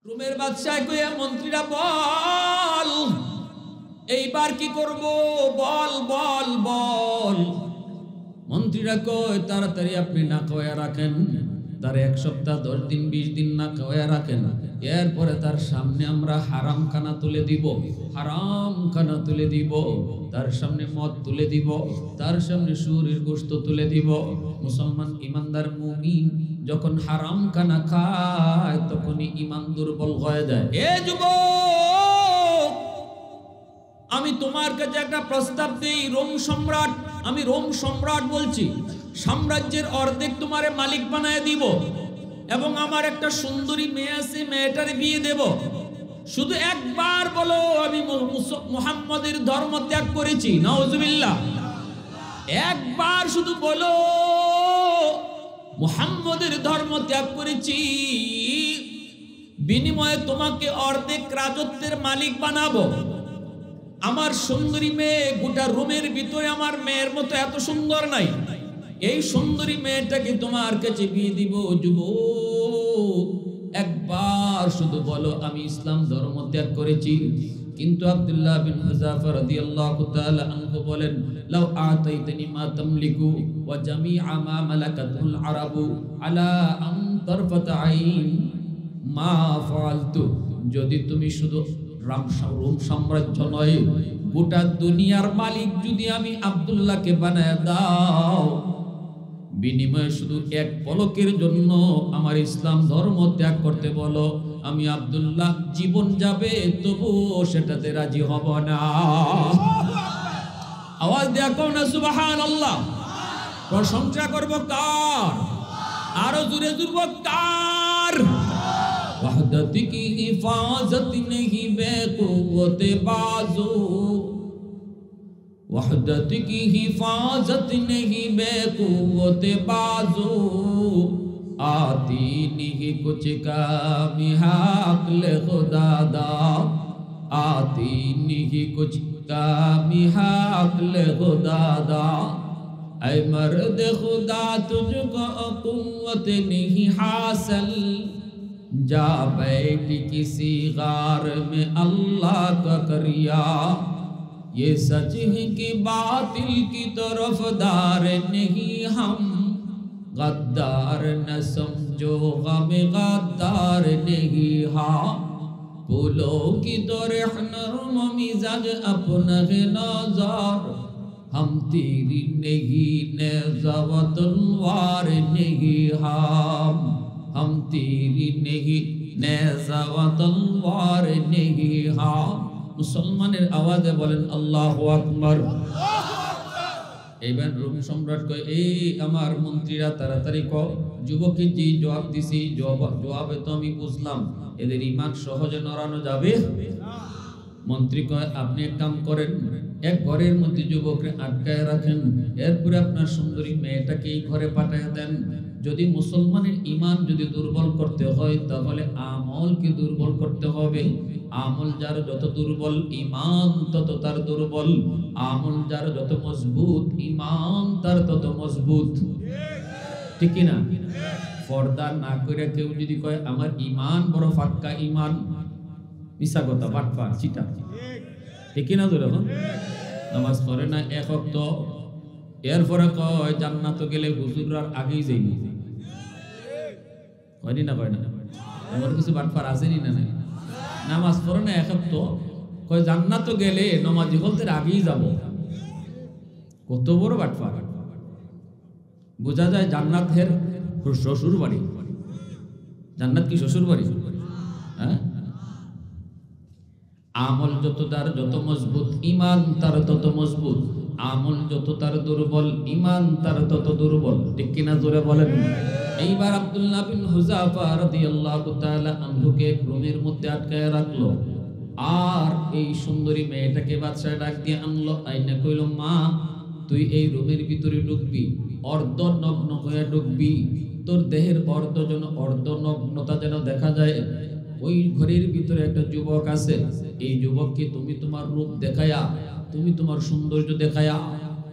রোমের বাদশাহ কইয়া মন্ত্রীরা বল এইবার কি করব, বল বল বল। মন্ত্রীরা কয় তাড়াতাড়ি আপনি না খাওয়া রাখেন, তার 1 সপ্তাহ 10 দিন 20 দিন না খাওয়া রাখেন, এরপরে তার সামনে আমরা হারাম খানা তুলে দিব, হারাম খানা তুলে দিব, তার সামনে মদ তুলে দিব, তার সামনে শুয়োরের গোশত তুলে দিব। মুসলমান ইমানদার মুমিন যখন হারাম খানা খায় তখনই ইমান দুর্বল হয়ে যায়। এ যুবক, আমি তোমার কাছে একটা প্রস্তাব দেই, রোম সম্রাট, আমি রোম সম্রাট বলছি, সাম্রাজ্যের অর্ধেক তোমারে মালিক বানায় দিব এবং আমার একটা সুন্দরী মেয়ে আছে, মেয়েটার বিয়ে দেব। শুধু একবার বলো আমি মুহাম্মাদের ধর্ম ত্যাগ করেছি, নাউজুবিল্লাহ। একবার শুধু বলো মুহাম্মাদের ধর্ম ত্যাগ করেছি, বিনিময়ে তোমাকে অর্ধেক রাজত্বের মালিক বানাবো। আমার সুন্দরী মেয়ে গোটা রোমের ভিতরে আমার মেয়ের মতো এত সুন্দর নাই, এই সুন্দরী মেয়েটাকে তোমার কাছে বিয়ে দিব। যুবক, একবার শুধু বলো আমি ইসলাম ধর্ম ত্যাগ করেছি। কিন্তু আব্দুল্লাহ বিন হুযাফা রাদিয়াল্লাহু তাআলা আনহু বলেন, লাউ আতাইতানি মা তামলিকু ওয়া জামিআ মা মালাকাতুল আরাবু আলা আন তারফাতা আইন মা ফাআলতু। যদি তুমি শুধু রোম সাম্রাজ্য নয়, গোটা দুনিয়ার মালিক যদি আমি আব্দুল্লাহকে বানায় দাও, বিনিময়ে শুধু এক পলকের জন্য আমার ইসলাম ধর্ম ত্যাগ করতে বলো, আমি আব্দুল্লাহ জীবন যাবে তবুও সেটাতে রাজি হব না। আওয়াজ দেয়া কও না সুবহানাল্লাহ। প্রশংসা করব কার? আরো জোরে জুড়ব কার? वहदत की हिफाजत नहीं बेक़ुव्वत बाज़ू, वहदत की हिफाजत नहीं बेक़ुव्वत बाज़ू, आती नहीं कुछ कामी अक़्ल खुदा दा, आती नहीं कुछ कामी अक़्ल खुदा दा। ऐ मर्द खुदा तुझको क़ुव्वत नहीं हासिल, जा बैठ किसी गार में अल्लाह का करिया, ये सच है कि बातिल की तरफदार नहीं हम, गद्दार न समझो गम गद्दार नहीं हाँ, फूलों की तरह नर्म मिजाज अपना है नज़र, हम तेरी नहीं नेज़ा व तलवार नहीं हम, हम तेरी नहीं नेज़ा व तलवार नहीं हाँ। মুসলমানের আওয়াজে বলেন আল্লাহু আকবার। এইবার রোম সম্রাট কয়, এই আমার মন্ত্রীরা তাড়াতাড়ি কও। যুবকের যে জবাব দিছি, জবাবে তো আমি বুঝলাম এদের ঈমান সহজে নড়ানো যাবে। মন্ত্রী কয়, আপনি এক কাম করেন, এক ঘরের মধ্যে যুবককে আটকায় রাখেন, এরপরে আপনার সুন্দরী মেয়েটাকে এই ঘরে পাঠায় দেন। যদি মুসলমানের ঈমান যদি দুর্বল করতে হয় তাহলে আমলকে দুর্বল করতে হবে। আমল যার যত দুর্বল ঈমান তত তার দুর্বল, আমল যার যত মজবুত ঈমান তার তত মজবুত। ঠিক কি না? পর্দা না করে কেউ যদি কয় আমার ঈমান বড় পাক্কা ঈমান, মিছা কথা, বাটপার, চিটা। ঠিক কি না? নামাজ পড়ে না এক ওয়াক্ত, এরপরে কয় জান্নাত গেলে হুজুরার আগেই যাইনি। কয়নি না? কয় না? এমন কিছু বাটপার আসেনি না? না, নামাজ পড়ে না এক ওয়াক্ত, কয় জান্নাত গেলে নমাজি হলতে আগেই যাব। কত বড় বাটপার! বোঝা যায় জান্নাত হের শ্বশুর বাড়ি। জান্নাত কি শ্বশুর বাড়ি? হ্যাঁ। আমল যত তার যত মজবুত, ঈমান তার তত মজবুত। আমল যত তার দুর্বল, ঈমান তার তত দুর্বল। ঠিক কিনা? জোরে বলেন। এইবার আব্দুল্লাহ বিন হুযাফা রাদিয়াল্লাহু তাআলা আনহুকে রোমের মধ্যে আটকায় রাখলো। আর এই সুন্দরী মেয়েটাকে বাদশা ডাক দিয়ে আনলো, আইনা কইল, মা তুই এই রোমের ভিতরে ঢুকবি, অর্ধনগ্ন হয়ে ঢুকবি, তোর দেহের অর্ধনগ্নতা যেন দেখা যায়। ওই ঘরের ভিতরে একটা যুবক আছে, এই যুবককে তুমি তোমার রূপ দেখায়া, তুমি তোমার সৌন্দর্য দেখায়া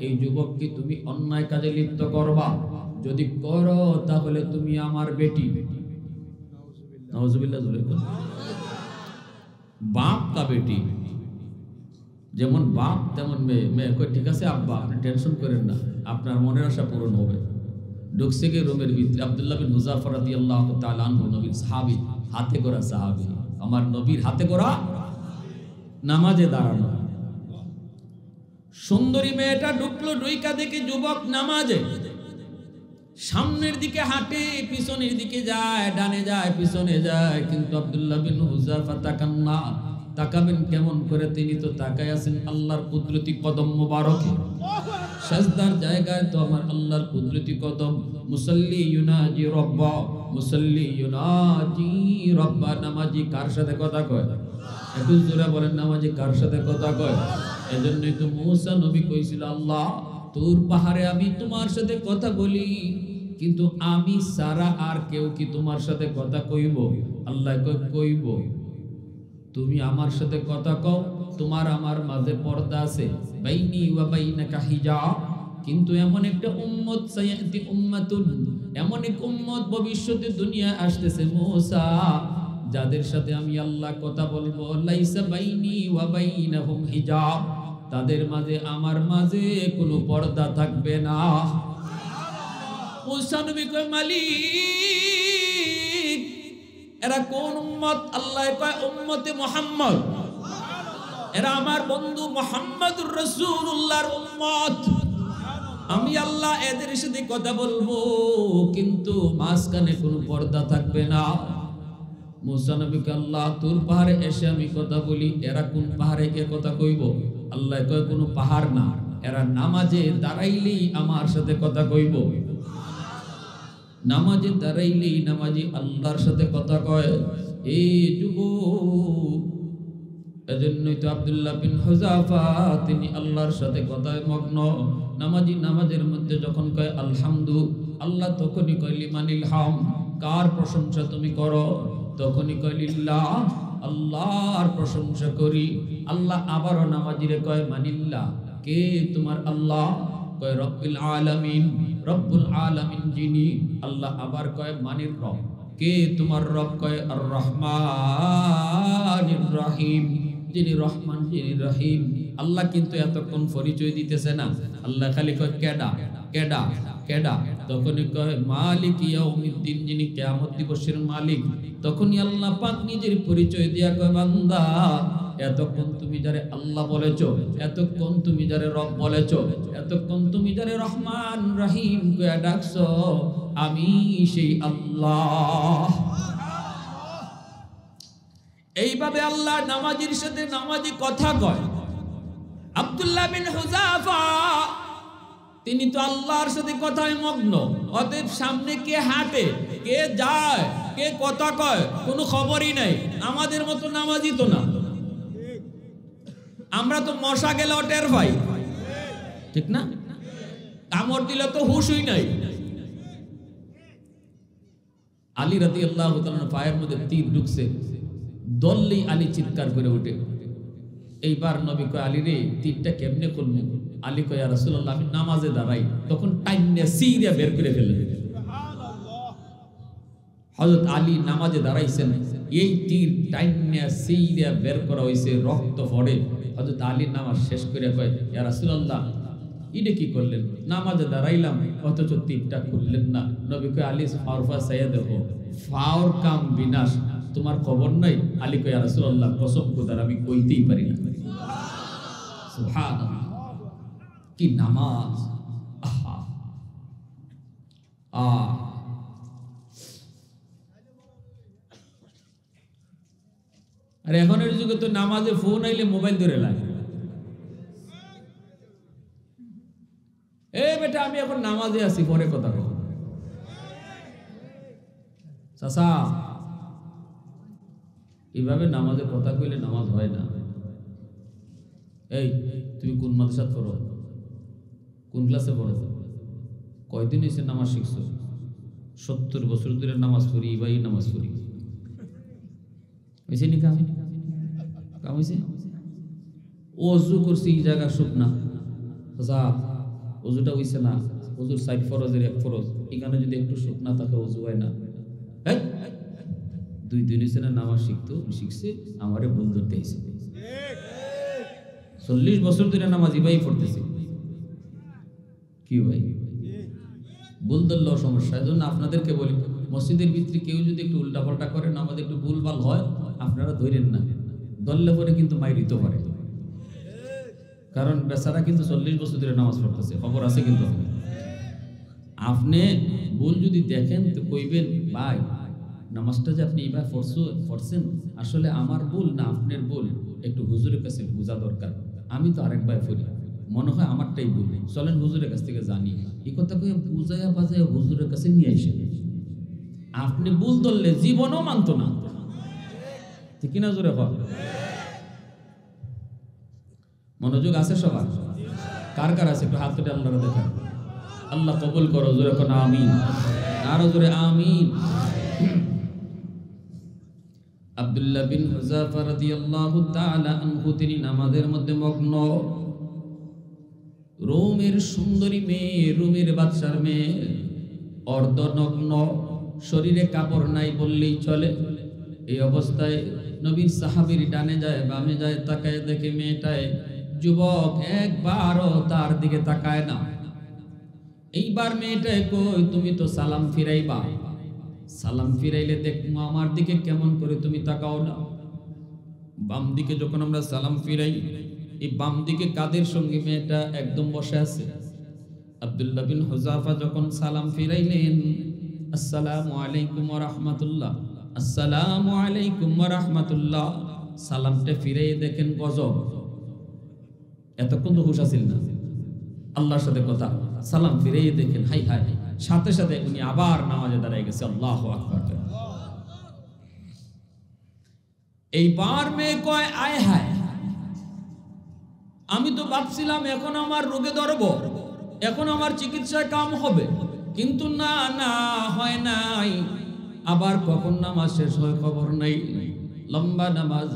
এই যুবককে তুমি অন্যায় কাজে লিপ্ত করবা। যদি করো তাহলে তুমি আমার বেটি। নাউজুবিল্লাহ জোরে বলেন। বাপ কা বেটি, যেমন বাপ তেমন মেয়ে। মেয়ে কই ঠিক আছে আব্বা, আপনি টেনশন করেন না, আপনার মনের আশা পূরণ হবে। ঢুকছে গিয়ে রুমের ভিতরে আব্দুল্লাহ বিন হুযাফা রাদিয়াল্লাহু তাআলা আনহু, নবীর সাহাবী, হাতে গড়া সাহাবী, আমার নবীর হাতে গড়া, নামাজে দাঁড়ানো। সুন্দরী মেয়েটা ঢুকলো, ঢুইকা দেখে যুবক নামাজে, সামনের দিকে হাঁটে, পিছনের দিকে যায়, ডানে যায়, পিছনে যায়, কিন্তু আব্দুল্লাহ বিন হুযাফা তাকান না। তাকাবেন কেমন করে, তিনি তো তাকায় আছেন আল্লাহর কুদরতি কদম মোবারকে। সাজদার জায়গায় তো আমার আল্লাহর কুদরতি কদম। মুসাল্লি ইউনাজি রব্বা, মুসাল্লি ইউনাজি রব্বা। নামাজি কার সাথে কথা কয়? একটু জোরে বলেন, নামাজি কার সাথে কথা কয়? এজন্যই তো মুসা নবী কইছিল, আল্লাহ তুর পাহাড়ে আমি তোমার সাথে কথা বলি, কিন্তু আমি সারা আর কেউ কি তোমার সাথে কথা কইব? আল্লাহ কইব, তুমি আমার সাথে কথা কও, তোমার আমার মাঝে পর্দা আছে, বাইনি ওয়া বাইনাকা হিজাব। কিন্তু এমন একটা উম্মত, সায়াতি উম্মাতুন, এমন এক উম্মত ভবিষ্যতে দুনিয়া আসতেছে মুসা, যাদের সাথে আমি আল্লাহ কথা বলবো, লাইসা বাইনি ওয়া বাইনাহুম হিজাব, তাদের মাঝে আমার মাঝে কোনো পর্দা থাকবে না। মুসা নবী কয়, মালিক এরা কোন উম্মত? আল্লাহ কয়, উম্মতে মুহাম্মদ, এরা আমার বন্ধু মুহাম্মদুর রাসূলুল্লাহর উম্মত। আমি আল্লাহ এদের সাথে কথা বলবো, কিন্তু মাঝখানে কোনো পর্দা থাকবে না। মুসা নবীকে আল্লাহ, তুর পাহাড়ে এসে আমি কথা বলি, এরা কোন পাহাড়ে গিয়ে কথা কইব? আল্লাহ কয়, কোনো পাহাড় না, এরা নামাজে দাঁড়াইলেই আমার সাথে কথা কইব। নামাজে দাঁড়াইলেই নামাজি আল্লাহর সাথে কথা কয়। এই যুবক, এজন্যই তো আব্দুল্লাহ বিন হুযাফা তিনি আল্লাহর সাথে কথায় মগ্ন। নামাজি নামাজের মধ্যে যখন কয় আলহামদু, আল্লাহ তখনই কয় লিমানিল হাম, কার প্রশংসা তুমি করো? তখনই কয় লিল্লাহ, আল্লাহর প্রশংসা করি। আল্লাহ আবারও নামাজিরে কয় মানিল্লাহ, কে তোমার আল্লাহ? কয় রব্বিল আলামিন, রব্বুল আলামিন যিনি। আল্লাহ আবার কয় মানির রব, কে তোমার রব? কয় আর রহমানির রহিম, যিনি রহমান যিনি রহিম। আল্লাহ কিন্তু এতক্ষণ পরিচয় দিতেছে না, আল্লাহ খালি কয় কেডা কেডা কেডা। তখনই কয় মালিক ইয়াউমিদ্দিন, যিনি কিয়ামত দিবসের মালিক। তখনই আল্লাহ পাক নিজের পরিচয় দিয়া কয় বান্দা, এতক্ষণ তুমি যারে আল্লাহ বলেছো, এতক্ষণ তুমি যারে রব বলেছো, এতক্ষণ তুমি যারে রহমান রহিম কয়া ডাকছো, আমি সেই আল্লাহ। এইভাবে আল্লাহ নামাজির সাথে নামাজি কথা কয়। আব্দুল্লাহ বিন হুযাফা তিনি তো আল্লাহর সাথে কথায় মগ্ন। অতএব সামনে কে হাঁটে, কে যায়, কে কথা কয়, কোনো খবরই নাই। আমাদের মতো নামাজি তো না, আমরা তো মশা গেলে টের পাই, ঠিক না? কামড় দিলে তো হুশই নাই। আলী রাদিয়াল্লাহু তাআলা পায়ের মধ্যে তীর ঢুকছে, দললেই আলী চিৎকার করে ওঠে। এইবার নবী কয়, আলী রে তীরটা কেমনে করব? আলী কয়, ইয়া রাসূলুল্লাহ আমি নামাজে দাঁড়াই। তখন টাইনে সিরিয়া বের করে ফেললেন। হযরত আলী নামাজে দাঁড়াইছেন, এই তীর টাইনে সিরিয়া বের করা হইছে, রক্ত পড়ে। হযরত আলী নামাজ শেষ করে কয়, ইয়া রাসূলুল্লাহ ইডে কি করলেন? নামাজে দাঁড়াইলাম অথচ তীরটা খুললেন না। নবী কয়, আলী ফারফা সাইয়া দেখো, ফাওর কাম বিনাশ, তোমার খবর নাই? আলী কয়, ইয়া রাসূলুল্লাহ কসম খোদার আমি কইতেই পারি না। সুবহানাল্লাহ, কি নামাজ! আহা আর এখনের যুগে তো নামাজে ফোন আইলে মোবাইল ধরে লাগে। এই বেটা আমি এখন নামাজে আছি, পরে কথা বল। চাচা এইভাবে নামাজের কথা কইলে নামাজ হয় না। এই তুমি কোন মাদ্রাসাত পড়ো, কোন ক্লাসে পড়ো, কয়দিন হয়েছে নামাজ শিখছো? 70 বছর ধরে নামাজ পড়ি ভাই, নামাজ পড়ি। হয়েছে নি কাম? কাম হয়েছে? ওযু করছি এই জায়গা শুকনা, চাচা ওযুটা হইছে না। ওযুর 4 ফরজের 1 ফরজ, এখানে যদি একটু শুকনা থাকে ওযু হয় না। 2 দিন হয়েছে না নামাজ শিখছে আমারে ভুল ধরতে হয়েছে। 40 বছর ধরে নামাজ ইবাই পড়তেছে, কি ভাই ভুল ধরলেও সমস্যা। এই জন্য আপনাদেরকে বলি, মসজিদের ভিতরে কেউ যদি একটু উল্টাপাল্টা করে, নামাজ একটু ভুলভাল হয়, আপনারা ধরেন না, ধরলে পরে কিন্তু মাই দিতে পারে। কারণ বেচারা কিন্তু 40 বছর ধরে নামাজ পড়তেছে, খবর আছে কিন্তু। আপনি ভুল যদি দেখেন তো কইবেন, ভাই নামাজটা যে আপনি এবার পড়ছেন আসলে আমার ভুল না আপনার ভুল, একটু হুজুরের কাছে বোঝা দরকার। আমি তো আরেকবার পড়ি, মনে হয় আমারটাই ভুল, চলেন হুজুরের কাছ থেকে জানি। এই কথা কয়ে বুঝাইয়া বাজাইয়া হুজুরের কাছে নিয়ে আসেন। আপনি ভুল ধরলে জীবনও মানত না, ঠিক না জোরে কর? মনোযোগ আছে সবার? কার কার আছে একটু হাত তুলে আল্লাহর দেখা। আল্লাহ কবুল করো, জোরে কোন আমিন, আরো জোরে আমিন। আব্দুল্লাহ বিন হুযাফা রাদিয়াল্লাহু তাআলা আনহু তিনি নামাজের মধ্যে মগ্ন। রোমের সুন্দরী মেয়ে, রোমের বাদশার মেয়ে, অর্ধনগ্ন, শরীরে কাপড় নাই বললেই চলে। এই অবস্থায় নবীর সাহাবীর ডানে যায় বামে যায়, তাকায় দেখে মেয়েটায় যুবক, একবারও তার দিকে তাকায় না। এইবার মেয়েটায় কই, তুমি তো সালাম ফিরাইবা, সালাম ফিরাইলে দেখবো আমার দিকে কেমন করে তুমি তাকাও না। বাম দিকে যখন আমরা সালাম ফিরাই, এই বাম দিকে কাদের সঙ্গে মেয়েটা একদম বসে আছে। আব্দুল্লাহ বিন হুযাফা যখন সালাম ফিরাইলেন, আসসালামু আলাইকুম ওয়া রাহমাতুল্লাহ, আসসালামু আলাইকুম ওয়া রাহমাতুল্লাহ, সালামটা ফিরাই দেখেন গজব। এতক্ষণ তো হুঁশ আছিল না, আল্লাহর সাথে কথা, সালাম ফিরাই দেখেন হাই হাই, সাথে সাথে উনি আবার নামাজে দাঁড়ায় গেছে। আল্লাহু আকবার। এইবার মেয়ে কয়, আয় হায়, আমি তো ভাবছিলাম এখন আমার রোগে ধরবো, এখন আমার চিকিৎসায় কাম হবে, কিন্তু না না হয় নাই। আবার কখন নামাজ শেষ হয় খবর নেই, লম্বা নামাজ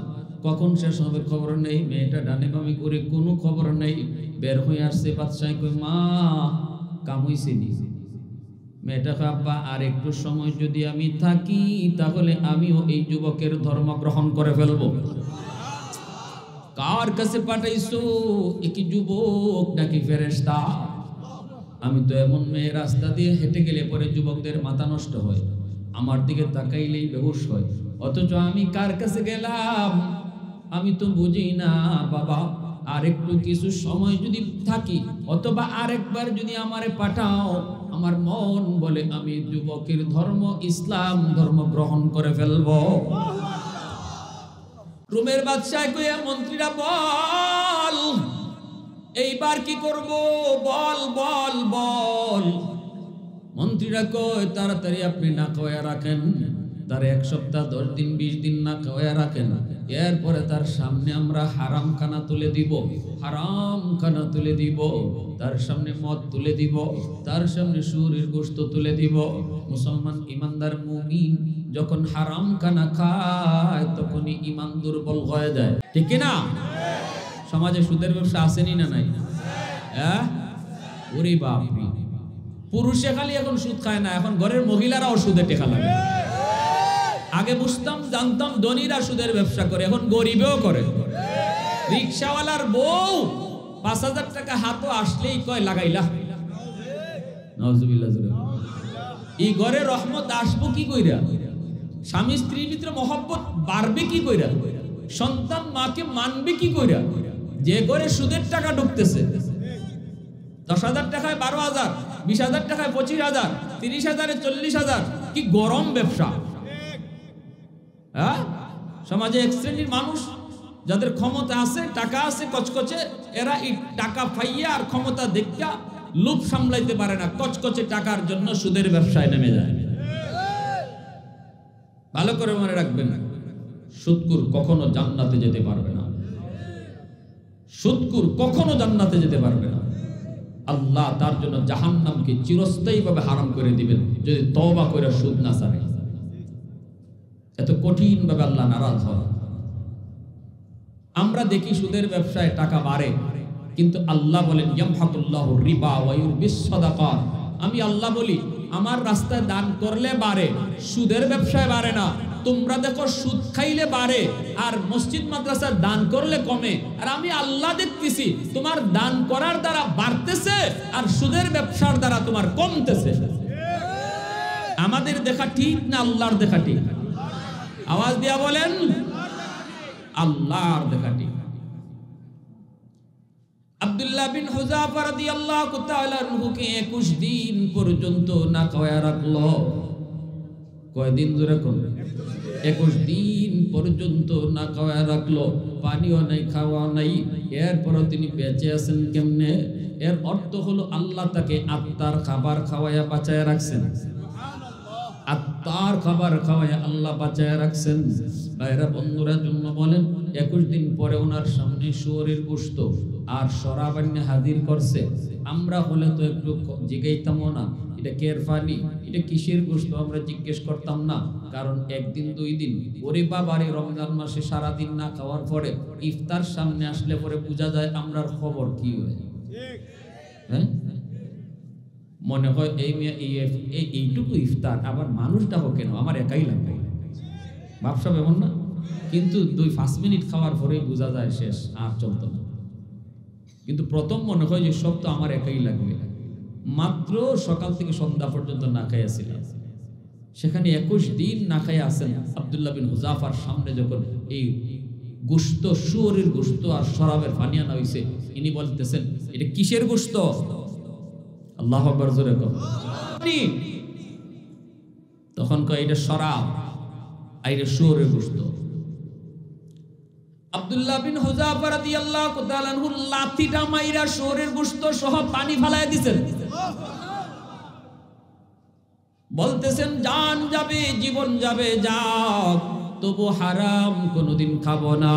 কখন শেষ হবে খবর নেই। মেয়েটা ডানে বামে করে কোনো খবর নেই, বের হয়ে আসছে। বাদশাহ কই, মা কাম হইছে নি? মেয়েটা কয়, আব্বা আর একটু সময় যদি আমি থাকি তাহলে আমিও এই যুবকের ধর্ম গ্রহণ করে ফেলবো। কার কাছে পাঠাইছো? কি যুবক নাকি ফেরেশতা? আমি তো এমন মেয়ে, রাস্তা দিয়ে হেঁটে গেলে পরে যুবকদের মাথা নষ্ট হয়, আমার দিকে তাকাইলেই বেহুশ হয়, অথচ আমি কার কাছে গেলাম আমি তো বুঝি না। বাবা আর একটু কিছু সময় যদি থাকি, অথবা আরেকবার যদি আমারে পাঠাও, আমার মন বলে আমি যুবকের ধর্ম ইসলাম ধর্ম গ্রহণ করে ফেলবো। রোমের বাদশাহ কইয়া, মন্ত্রীরা বল এইবার কি করব, বল বল বল। মন্ত্রীরা কয়, তাড়াতাড়ি আপনি না খাওয়া রাখেন, তার 1 সপ্তাহ 10 দিন 20 দিন না খাওয়া রাখেন, এরপরে তার সামনে আমরা হারাম খানা তুলে দিব, হারাম খানা তুলে দিব, তার সামনে মদ তুলে দিব, তার সামনে শুয়োরের গোশত তুলে দিব। মুসলমান ইমানদার মুমিন যখন হারাম খানা খায় তখনই ইমান দুর্বল হয়ে যায়, ঠিক না? সমাজে সুদের ব্যবসা আসেনি না নাই? হ্যাঁ, ওরে বাপ, পুরুষে খালি এখন সুদ খায় না, এখন ঘরের মহিলারাও সুদে টেকা লাগে। আগে বুঝতাম জানতাম ধনীরা সুদের ব্যবসা করে, এখন গরিবেও করে। রিকশাওয়ালার বউ 5000 টাকা হাতও আসলেই কয় লাগাইলা। নাউজুবিল্লাহ। এই ঘরে রহমত আসবো কি কইরা? স্বামী স্ত্রীর ভিতরে মহব্বত বাড়বে কি কইরা? সন্তান মাকে মানবে কি কইরা? যে ঘরে সুদের টাকা ঢুকতেছে, 10,000 টাকায় 12,000, 20,000 টাকায় 25,000, 30,000-এ 40,000, কি গরম ব্যবসা। হ্যাঁ, সমাজে এক শ্রেণীর মানুষ যাদের ক্ষমতা আছে, টাকা আছে কচকচে, এরা এই টাকা পাইয়া আর ক্ষমতা দেখা লোভ সামলাইতে পারে না, কচকচে টাকার জন্য সুদের ব্যবসায় নেমে যায়। ভালো করে মনে রাখবেন, সুদকুর কখনো জান্নাতে যেতে পারবে না, সুদকুর কখনো জান্নাতে যেতে পারবে না। আল্লাহ তার জন্য জাহান্নামকে চিরস্থায়ীভাবে হারাম করে দিবেন যদি তওবা করে সুদ না ছাড়ে। এত কঠিন ভাবে আল্লাহ নারাজ হয়। আমরা দেখি সুদের ব্যবসায় টাকা বাড়ে, কিন্তু আল্লাহ বলেন ইয়ামহাকুল্লাহু রিবা ওয়া ইউরবিস সাদাকাত। আমি আল্লাহ বলি আমার রাস্তায় দান করলে বাড়ে, সুদের ব্যবসায় বাড়ে না। তোমরা দেখো সুদ খাইলে বাড়ে আর মসজিদ মাদ্রাসা দান করলে কমে, আর আমি আল্লাহ দেখতেছি তোমার দান করার দ্বারা বাড়তেছে আর সুদের ব্যবসার দ্বারা তোমার কমতেছে। আমাদের দেখা ঠিক না আল্লাহর দেখা ঠিক? আওয়াজ দিয়া বলেন, আল্লাহর দেখা ঠিক। আব্দুল্লাহ বিন হুযাফা রাদিয়াল্লাহু তাআলা আনহুকে 21 দিন পর্যন্ত না খাওয়া রাখলো। কয়দিন ধরে কোন 21 দিন পর্যন্ত না খাওয়া রাখলো, পানিও নাই, খাওয়া নাই। এরপর তিনি বেঁচে আছেন কেমনে? এর অর্থ হলো আল্লাহ তাকে আত্মার খাবার খাওয়ায়া বাঁচায়া রাখছেন। আত্মার খাবার খাওয়ায়া আল্লাহ বাঁচায়া রাখছেন। ভাইরা বন্ধুরা জন্য বলেন, 21 দিন পরে ওনার সামনে শুয়োরের গোশত আর শরাবান্নে হাজির করছে। আমরা হলে তো একটু জিগাইতাম না, এটা কের পানি, এটা কিসের গোশত, আমরা জিজ্ঞেস করতাম না। কারণ একদিন 2 দিন ওরে বাবারে রমজান মাসে সারাদিন না খাওয়ার পরে ইফতার সামনে আসলে পরে বোঝা যায় আমরার খবর কি হয়। হ্যাঁ, মনে হয় এইটুকু ইফতার, আবার মানুষটা হোক কেন, আমার একাই লাগবে, ভাবসব এমন না? কিন্তু 2-5 মিনিট খাওয়ার পরেই বোঝা যায় শেষ, আর চলতো না। কিন্তু প্রথম মনে হয় যে সব তো আমার একাই লাগবে। মাত্র সকাল থেকে সন্ধ্যা পর্যন্ত না খাইয়াছিলেন, সেখানে 21 দিন না খাইয়া আছেন। আব্দুল্লাহ বিন হুযাফার সামনে যখন এই গোশত, শুয়োরের গোশত আর শরাবের পানি আনা হইছে, ইনি বলতেছেন এটা কিসের গোশত? আল্লাহু আকবার জোরে কও। তখন কয় এটা শরাব, আর এটা শুয়োরের গোশত। আব্দুল্লাহ বিন হুযাফা রাদিয়াল্লাহু তাআলা আনহু লাঠিটা মাইরা শুয়োরের গোশত সহ পানি ফালায়া দিবেন। বলতেছেন জান যাবে, জীবন যাবে, যাক, তবু হারাম কোনোদিন খাবো না।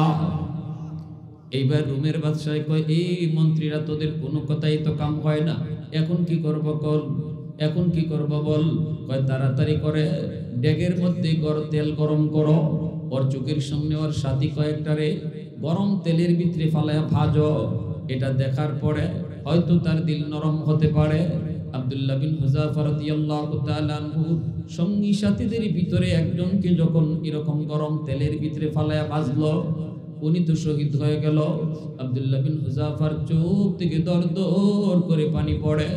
এইবার রুমের বাদশাহ কয়, এই মন্ত্রীরা তোদের কোনো কথাই তো কাম হয় না, এখন কি করব কল, এখন কি করব বল। কয় তাড়াতাড়ি করে ডেগের মধ্যে তেল গরম করো, ওর চোখের সামনে ওর সাথী কয়েকটারে গরম তেলের ভিতরে ফালায়া ভাজো, এটা দেখার পরে হয়তো তার দিল নরম হতে পারে। আব্দুল্লাহ বিন হুযাফা রাদিয়াল্লাহু তাআলা আনহু সঙ্গী সাথীদের ভিতরে একজনকে যখন এরকম গরম তেলের ভিতরে ফালায়া ভাজলো, উনি তো শহীদ হয়ে গেল। আব্দুল্লাহ বিন হুযাফার চোখ থেকে দর দর করে পানি পড়ে।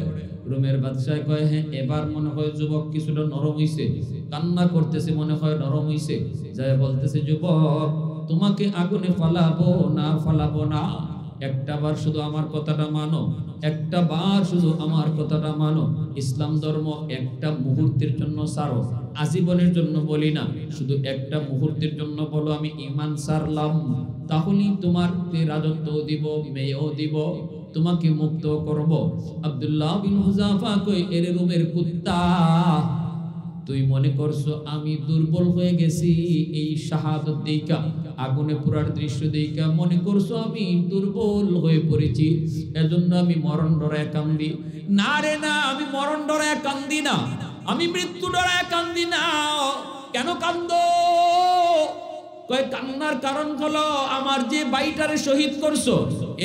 রোমের বাদশাহ কয়, হ্যাঁ এবার মনে হয় যুবক কিছুটা নরম হইছে, কান্না করতেছে, মনে হয় নরম হইছে। যায় বলতেছে, যুবক তোমাকে আগুনে ফালাবো না, একটা বার শুধু আমার কথাটা মানো, একটা বার শুধু আমার কথাটা মানো। ইসলাম ধর্ম একটা মুহূর্তের জন্য ছাড়ো, আজীবনের জন্য বলি না, শুধু একটা মুহূর্তের জন্য বলো আমি ঈমান ছাড়লাম, তাহলেই তোমার রাজত্ব দিব, মেয়েও দিব, তোমাকে মুক্ত করব। আব্দুল্লাহ বিন হুযাফা কই, এর রুমের কুত্তা, তুই মনে করছো আমি দুর্বল হয়ে গেছি এই শাহাদাত দেইকা, আগুনে পুরার দৃশ্য দেইকা মনে করছো আমি দুর্বল হয়ে পড়েছি, এজন্য আমি মরণ ডরায় কান্দি? না রে না, আমি মরণ ডরায় কান্দি না, আমি মৃত্যু ডরায় কান্দি না। কেন কান্দো? কয় কান্নার কারণ হলো আমার যে ভাইটারে শহীদ করছো,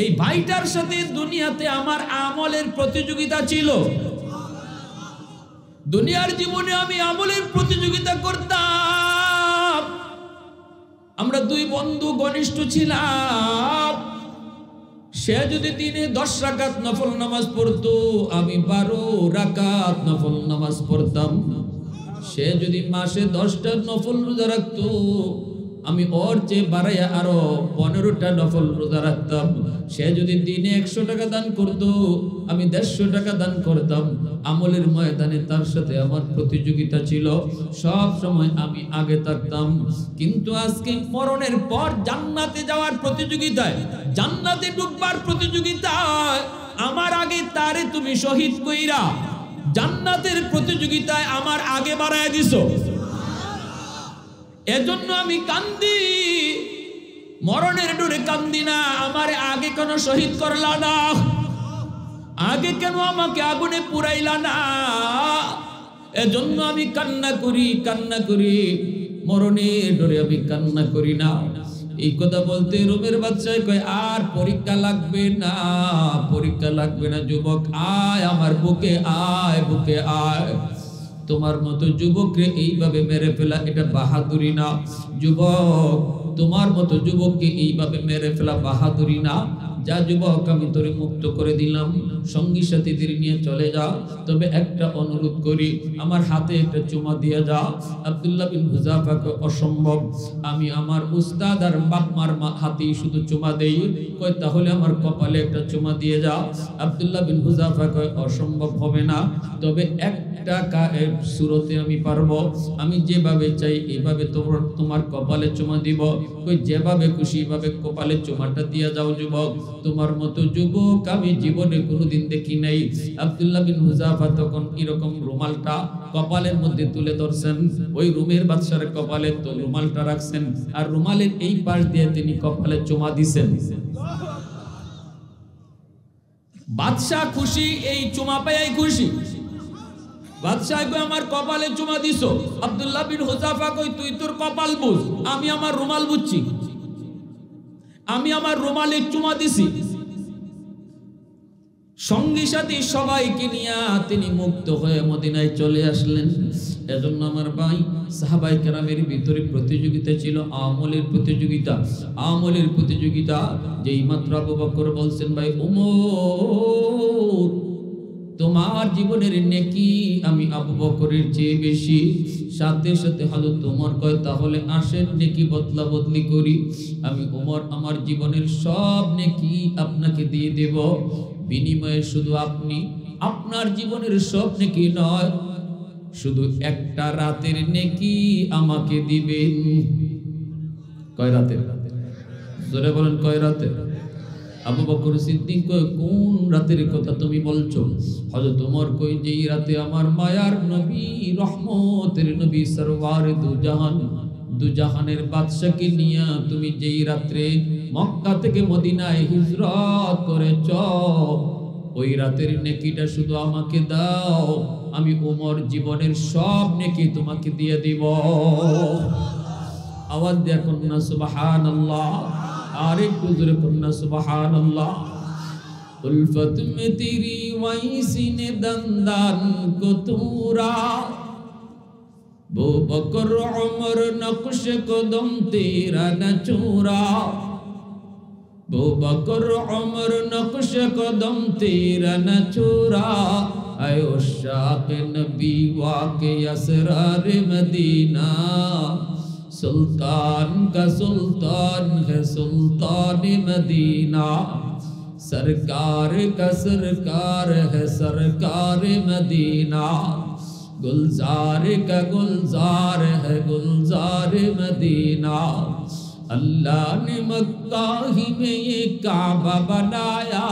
এই ভাইটার সাথে দুনিয়াতে আমার আমলের প্রতিযোগিতা ছিল। দুনিয়ার জীবনে আমি আমলের প্রতিযোগিতা করতাম, আমরা 2 বন্ধু ঘনিষ্ঠ ছিলাম। সে যদি দিনে 10 রাকাত নফল নামাজ পড়তো, আমি 12 রাকাত নফল নামাজ পড়তাম। সে যদি মাসে 10টা নফল রোজা রাখতো, আমি ওর চেয়ে বাড়াইয়া আরো 15টা নফল রোজা রাখতাম। সে যদি দিনে 100 টাকা দান করতো, আমি 150 টাকা দান করতাম। আমলের ময়দানে তার সাথে আমার প্রতিযোগিতা ছিল, সব সময় আমি আগে থাকতাম। কিন্তু আজকে মরণের পর জান্নাতে যাওয়ার প্রতিযোগিতায়, জান্নাতে ঢুকবার প্রতিযোগিতায় আমার আগে তারে তুমি শহীদ কইরা জান্নাতের প্রতিযোগিতায় আমার আগে বাড়ায় দিছো। এজন্য আমি কান্দি, মরণের ডরে কান্দি না। আমার আগে কেন শহীদ করলা না? আগে কেন আমাকে আগুনে পুরাইলা না? এজন্য আমি কান্না করি, মরণের ডরে আমি কান্না করি না। এই কথা বলতে রোমের বাদশাহ কয়, আর পরীক্ষা লাগবে না, যুবক আয় আমার বুকে আয়, তোমার মতো যুবককে এইভাবে মেরে ফেলা এটা বাহাদুরি না যুবক, তোমার মতো যুবককে এইভাবে মেরে ফেলা বাহাদুরি না। যা যুবক, আমি তোরে মুক্ত করে দিলাম, সঙ্গী সাথীদের নিয়ে চলে যা, তবে একটা অনুরোধ করি, আমার হাতে একটা চুমা দিয়ে যা। আব্দুল্লাহ বিন হুযাফাকে অসম্ভব, আমি আমার উস্তাদ আর বাপমার হাতেই শুধু চুমা দেই। কয় তাহলে আমার কপালে একটা চুমা দিয়ে যা। আব্দুল্লাহ বিন হুযাফা কয় অসম্ভব হবে না, তবে একটা সূরতে আমি পারবো, আমি যেভাবে চাই এইভাবে তোমার কপালে চুমা দিব। কই যেভাবে খুশি এভাবে কপালে চুমাটা দিয়ে যাও যুবক, তোমার মতো যুবক আমি জীবনে কোনোদিন দেখি নাই। আব্দুল্লাহ বিন হুযাফা তখন এরকম রুমালটা কপালের মধ্যে তুলে ধরছেন, ওই রুমের বাদশার কপালে তো রুমালটা রাখছেন, আর রুমালের এই পাশ দিয়ে তিনি কপালে চুমা দিছেন। বাদশা খুশি, এই চুমা পাই খুশি। বাদশা কই আমার কপালে চুমা দিছো। আব্দুল্লাহ বিন হুযাফা কই তুই তোর কপাল বুঝ, আমি আমার রুমাল বুঝছি, আমি আমার রুমালে চুমা দিছি। সঙ্গী সাথী সবাইকে নিয়ে তিনি মুক্ত হয়ে মদিনায় চলে আসলেন। এজন্য আমার ভাই, সাহাবায়ে কেরামের ভিতরে প্রতিযোগিতা ছিল, আমলের প্রতিযোগিতা। আমলের প্রতিযোগিতা যেই মাত্র আবু বকর বলছেন, ভাই ওমর তোমার জীবনের নেকি আমি আবু বকরের চেয়ে বেশি, সাথে সাথে হযরত ওমর কয় তাহলে আসেন নেকি বদলা বদলি করি। আমি ওমর আমার জীবনের সব নেকি আপনাকে দিয়ে দেব, বিনিময়ে শুধু আপনি আপনার জীবনের সব নেকি নয়, শুধু একটা রাতের নেকি আমাকে দিবেন। কয় রাতের? জোরে বলেন কয় রাতের? আবু বকর সিদ্দিক কয় কোন রাতের কথা তুমি বলছো? হযরত ওমর কই যেই রাতে আমার মায়ার নবী, রহমতের নবী, সরওয়ার দুজাহানের বাদশাকে নিয়ে তুমি যেই রাত্রে মক্কা থেকে মদিনায় হিজরত করেছ, ওই রাতের নেকিটা শুধু আমাকে দাও, আমি ওমর জীবনের সব নেকি তোমাকে দিয়ে দিব। আওয়াজ দিয়ে কন্যা সুবহানাল্লাহ, আর একটু জোরে কন্যা সুবহানাল্লাহ। উলফত মে তেরি ওয়াইসি নে দন্দান কো তুরা, वो बकर उमर नक्श कदम तेरा न चूरा, वो बकर उमर नक्श कदम तेरा न चूरा, आयो शाक नबी वाके असरार मदीना, सुल्तान का सुल्तान है सुल्तान मदीना, सरकार का सरकार है सरकार मदीना, गुलजार का गुलजार है गुलजार मदीना, अल्लाह ने मक्का ही में ये काबा बनाया,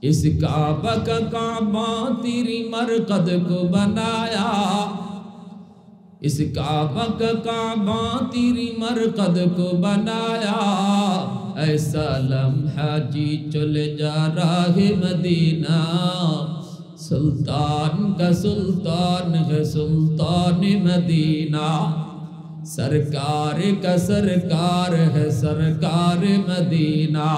इस काबा का काबा तेरी मरकद को बनाया, इस काबा का काबा तेरी मरकद को बनाया, ऐसा लम्हा जी चले जा राहे मदीना, सुल्तान का सुल्तान है सुल्तान मदीना, सरकार का सरकार है सरकार मदीना,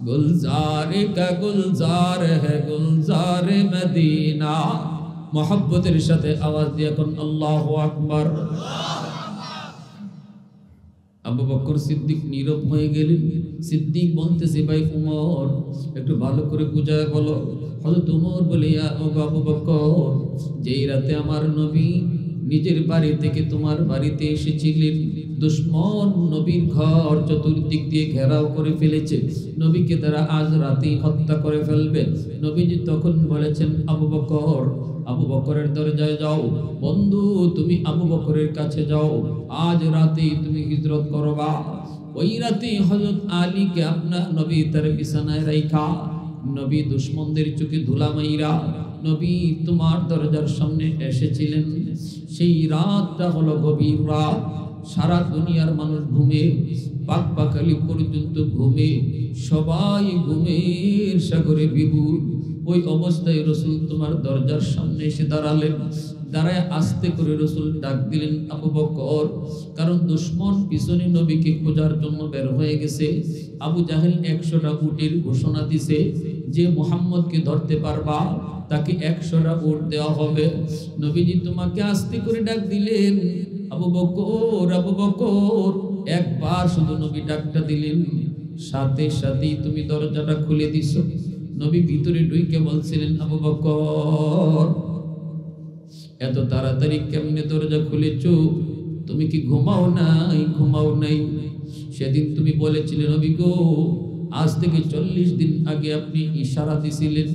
गुलजार का गुलजार है गुलजार मदीना। मोहब्बतेर साथे आवाज दिया कोन अल्लाहु আকবার। আবু বকর সিদ্দিক নীরব হয়ে গেলেন। সিদ্দিক বলতেছে ভাই উমর একটু ভালো করে বুঝায় বলো। হযরত উমর বলে আবু বকর যেই রাতে আমার নবী নিজের বাড়ি থেকে তোমার বাড়িতে এসেছিলেন, দুশমন নবীর ঘর চতুর্দিক দিয়ে ঘেরাও করে ফেলেছে, নবীকে তারা আজ রাতেই হত্যা করে ফেলবে। নবীজি তখন বলেছেন আবু বকর, আবু বকরের দরজায় যাও, বন্ধু তুমি আবু বকরের কাছে যাও, আজ রাতেই তুমি হিজরত করবা। ওই রাতে হযরত আলীকে আপনার নবী তার বিছানায় রাইখা, নবী দুশমনদের চোখে ধুলা মাইরা নবী তোমার দরজার সামনে এসেছিলেন। সেই রাতটা হলো গভীর রাত, সারা দুনিয়ার মানুষ ঘুমে, পাকপাখালি পর্যন্ত ঘুমে, সবাই ঘুমের সাগরে বিভোর। ওই অবস্থায় রসুল তোমার দরজার সামনে এসে দাঁড়ালেন। দাঁড়ায় আস্তে করে রসুল ডাক দিলেন, আবু বকর। কারণ দুশমন পিছনে নবীকে খোঁজার জন্য বের হয়ে গেছে। আবু জাহেল 100টা উটের ঘোষণা দিছে, যে মুহাম্মদকে ধরতে পারবা তাকে 100টা উট দেওয়া হবে। নবীজি তোমাকে আস্তে করে ডাক দিলেন, আবু বকর, আবু বকর। একবার শুধু নবী ডাকটা দিলেন, সাথে সাথেই তুমি দরজাটা খুলে দিছো। নবী ভিতরে ঢুকে বলছিলেন, আবু বকর, এত তাড়াতাড়ি কেমনে দরজা খুলেছো? তুমি কি ঘুমাও নাই? ঘুমাও নাই? সেদিন তুমি বলেছিলে নবী গো, আজ থেকে 40 দিন আগে আপনি ইশারা দিছিলেন,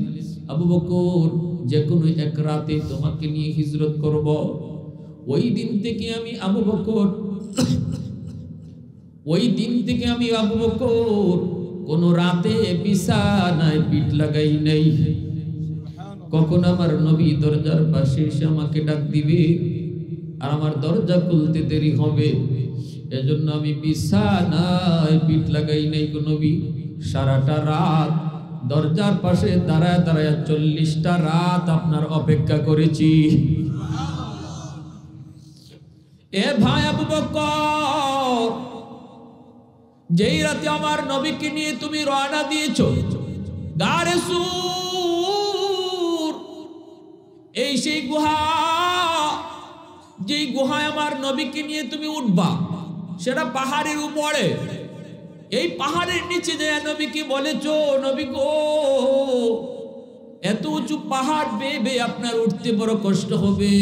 আবু বকর, যে কোনো এক রাতে তোমাকে নিয়ে হিজরত করব। ওই দিন থেকে আমি আবু বকর কোন রাতে বিছানায় পিঠ লাগাই নাই। কখন আমার নবী দরজার পাশে এসে আমাকে ডাক দিবে আর আমার দরজা খুলতে দেরি হবে, এজন্য আমি বিছানায় পিঠ লাগাই নাই গো নবী। সারাটা রাত দরজার পাশে দাঁড়ায় দাঁড়ায় 40টা রাত আপনার অপেক্ষা করেছি। এ ভাই আবু বকর, যেই রাতে আমার নবীকে নিয়ে তুমি রওনা দিয়েছো গারে সুর, এই সেই গুহা, যেই গুহায় আমার নবীকে নিয়ে তুমি উঠবা, সেটা পাহাড়ের উপরে। এই পাহাড়ের নিচে যে নবীকে বলেছো, নবী গো, এত উঁচু পাহাড় বেয়ে বেয়ে আপনার উঠতে বড় কষ্ট হবে,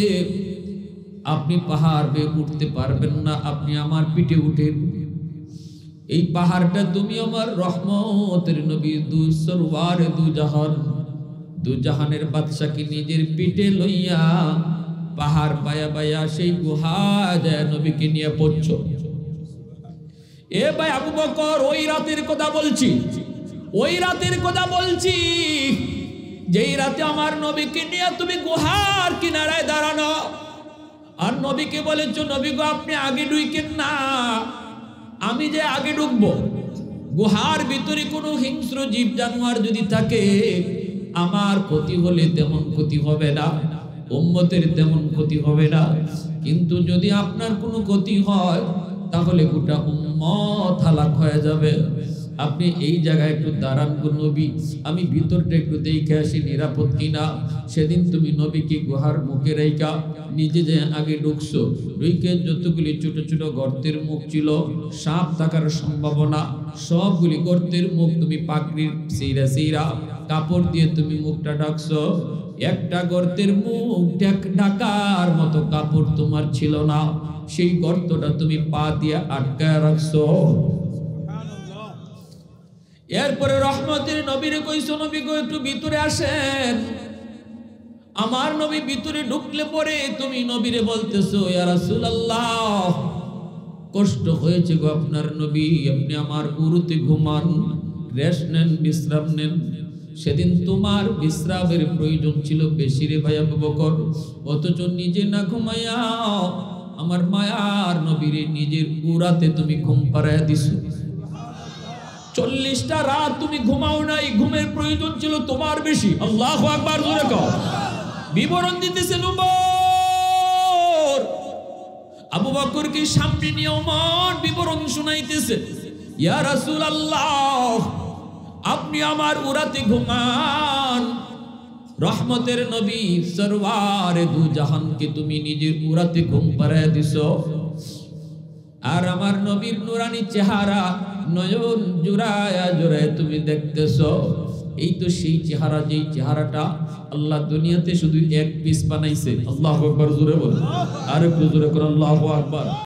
আপনি পাহাড় বেয়ে উঠতে পারবেন না, আপনি আমার পিঠে উঠেন। এই পাহাড়টা তুমি আমার রহমতের নবী দুসরওয়ার দু জাহানের বাদশাকে নিজের পিঠে লইয়া পাহাড় বায়া বায়া সেই গুহা যায় নবীকে নিয়ে পড়ছো। এ ভাই আবু বকর, ওই রাতের কথা বলছি, যেই রাতে আমার নবীকে নিয়ে তুমি গুহার কিনারায় দাঁড়ানো, আর নবীকে বলেছো, নবী গো, আপনি আগে ঢুকেন না, আমি যে আগে ঢুকবো। গুহার ভিতরে কোনো হিংস্র জীব জানোয়ার যদি থাকে, আমার ক্ষতি হলে তেমন ক্ষতি হবে না, উম্মতের তেমন ক্ষতি হবে না, কিন্তু যদি আপনার কোনো ক্ষতি হয় তাহলে গোটা উম্মত হালাক হয়ে যাবে। আপনি এই জায়গায় একটু দাঁড়ান গো নবী, আমি ভিতরটা একটু দেখে আসি নিরাপদ কিনা। সেদিন তুমি নবীকে গুহার মুখে রেখা নিজে যে আগে ঢুকছো, ঢুকে যতগুলি ছোট ছোট গর্তের মুখ ছিল, সাপ থাকার সম্ভাবনা, সবগুলি গর্তের মুখ তুমি পাকড়ির সিরা কাপড় দিয়ে তুমি মুখটা ঢাকছো। একটা গর্তের মুখ ঢাকার মতো কাপড় তোমার ছিল না, সেই গর্তটা তুমি পা দিয়ে আটকায় রাখছো। এরপরে রহমতের নবীরে কইছো, নবী গো, একটু ভিতরে আসেন। আমার নবী ভিতরে ঢুকলে পরে তুমি নবীরে বলতেছো, ইয়া রাসূলুল্লাহ, কষ্ট হয়েছে গো আপনার নবী, আপনি আমার উরুতে ঘুমান, রেস্ট নেন, বিশ্রাম নেন। সেদিন তোমার বিশ্রামের প্রয়োজন ছিল বেশি রে ভাই আবু বকর, অথচ নিজে না ঘুমাইয়া আমার মায়ার নবীরে নিজের উরাতে তুমি ঘুম পাড়াইয়া দিছো। 40টা রাত তুমি ঘুমাও নাই, ঘুমের প্রয়োজন ছিল তোমার বেশি। আল্লাহু আকবার, জোরে কও। বিবরণ দিতেছে নবর, আবু বকরকে সামনে নিয়ে ওমর বিবরণ শুনাইতেছে, ইয়া রাসূলুল্লাহ, আপনি আমার উরাতে ঘুমান। রহমতের নবী সরওয়ারে দু জাহানকে তুমি নিজের উরাতে ঘুম পাড়াইয়া দিছো, আর আমার নবীর নুরানি চেহারা নয়ন জুড়ায়া জুড়ায় তুমি দেখতেছো। এই তো সেই চেহারা, যেই চেহারাটা আল্লাহ দুনিয়াতে শুধু এক পিস বানাইছে। আল্লাহু আকবার, জোরে বল, আর একটু জোরে করে আল্লাহু আকবার।